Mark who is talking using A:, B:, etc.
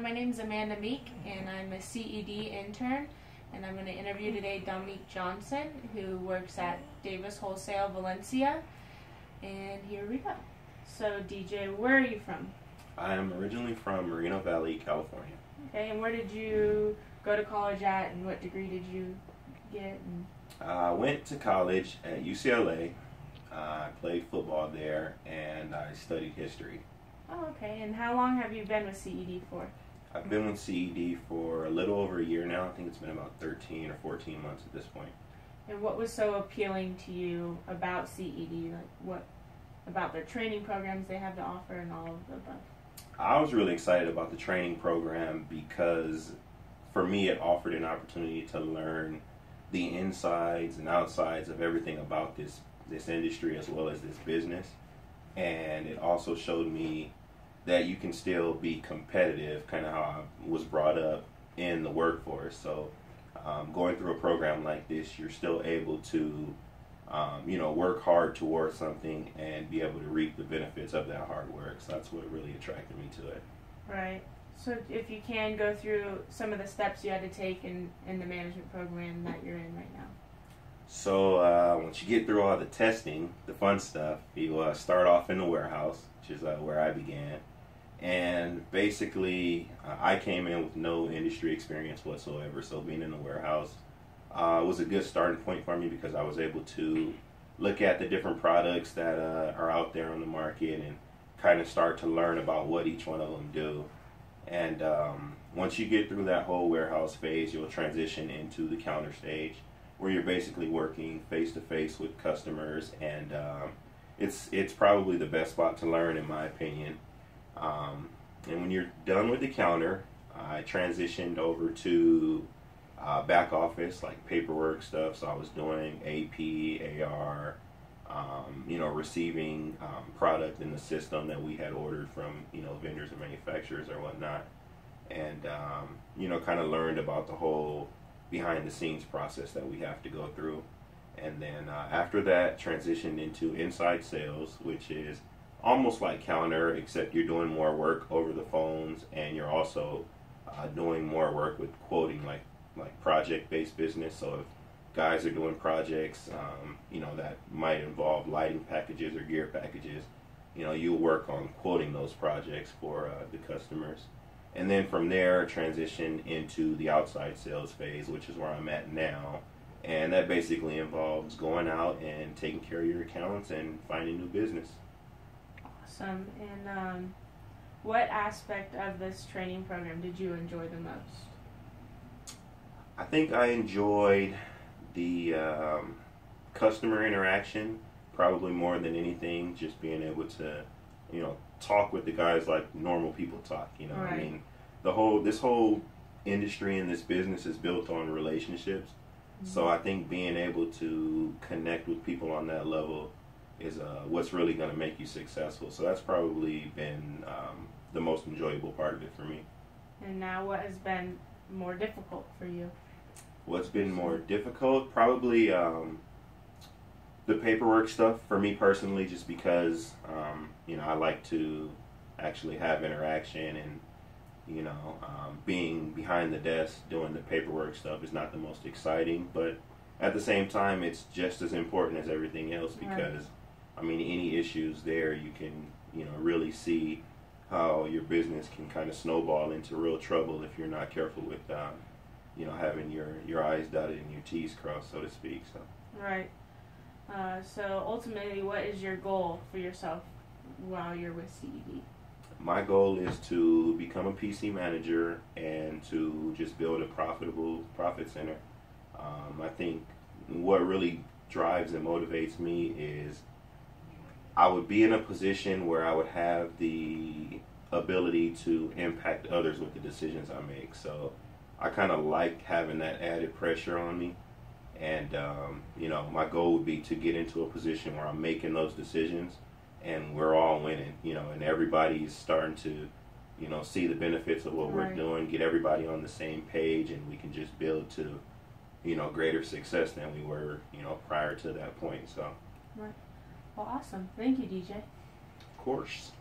A: My name is Amanda Meek, and I'm a CED intern, and I'm going to interview today Dominique Johnson, who works at Davis Wholesale Valencia, and here we go. So DJ, where are you from?
B: I am originally from Moreno Valley, California.
A: Okay, and where did you go to college at, and what degree did you get?
B: I went to college at UCLA. I played football there, and I studied history.
A: Oh, okay, and how long have you been with CED for?
B: I've been with CED for a little over a year now. I think it's been about 13 or 14 months at this point.
A: And what was so appealing to you about CED? Like, what about their training programs they have to offer and all of the above?
B: I was really excited about the training program because for me it offered an opportunity to learn the insides and outsides of everything about this industry as well as this business. And it also showed me that you can still be competitive, kind of how I was brought up in the workforce. So going through a program like this, you're still able to work hard towards something and be able to reap the benefits of that hard work. So that's what really attracted me to it.
A: Right. So if you can go through some of the steps you had to take in the management program that you're in right now.
B: So once you get through all the testing, the fun stuff, you start off in the warehouse, which is where I began. And basically, I came in with no industry experience whatsoever, so being in the warehouse was a good starting point for me because I was able to look at the different products that are out there on the market and kind of start to learn about what each one of them do. And once you get through that whole warehouse phase, you'll transition into the counter stage, where you're basically working face-to-face with customers, and it's probably the best spot to learn, in my opinion. And when you're done with the counter, I transitioned over to back office, like paperwork stuff. So I was doing AP, AR, receiving product in the system that we had ordered from, vendors and manufacturers or whatnot. And, kind of learned about the whole behind the scenes process that we have to go through. And then after that, transitioned into inside sales, which is almost like counter, except you're doing more work over the phones, and you're also doing more work with quoting, like project-based business. So if guys are doing projects, that might involve lighting packages or gear packages, you'll work on quoting those projects for the customers. And then from there, transition into the outside sales phase, which is where I'm at now. And that basically involves going out and taking care of your accounts and finding new business.
A: Awesome. And what aspect of this training program did you enjoy the most?
B: I think I enjoyed the customer interaction probably more than anything, just being able to, talk with the guys like normal people talk,
A: Right.
B: I mean, this whole industry and this business is built on relationships. Mm-hmm. So I think being able to connect with people on that level is what's really going to make you successful. So that's probably been the most enjoyable part of it for me.
A: And now what has been more difficult for you?
B: What's been more difficult? Probably the paperwork stuff for me personally, just because I like to actually have interaction, and being behind the desk doing the paperwork stuff is not the most exciting, but at the same time it's just as important as everything else, because any issues there, you can really see how your business can kind of snowball into real trouble if you're not careful with having your I's dotted and your T's crossed, so to speak. So
A: right. So ultimately, what is your goal for yourself while you're with CED?
B: My goal is to become a PC manager and to just build a profit center. I think what really drives and motivates me is I would be in a position where I would have the ability to impact others with the decisions I make. So I kind of like having that added pressure on me. And, my goal would be to get into a position where I'm making those decisions and we're all winning, and everybody's starting to, see the benefits of what we're doing, get everybody on the same page, and we can just build to, greater success than we were, prior to that point. So.
A: Right. Well, awesome. Thank you, DJ.
B: Of course.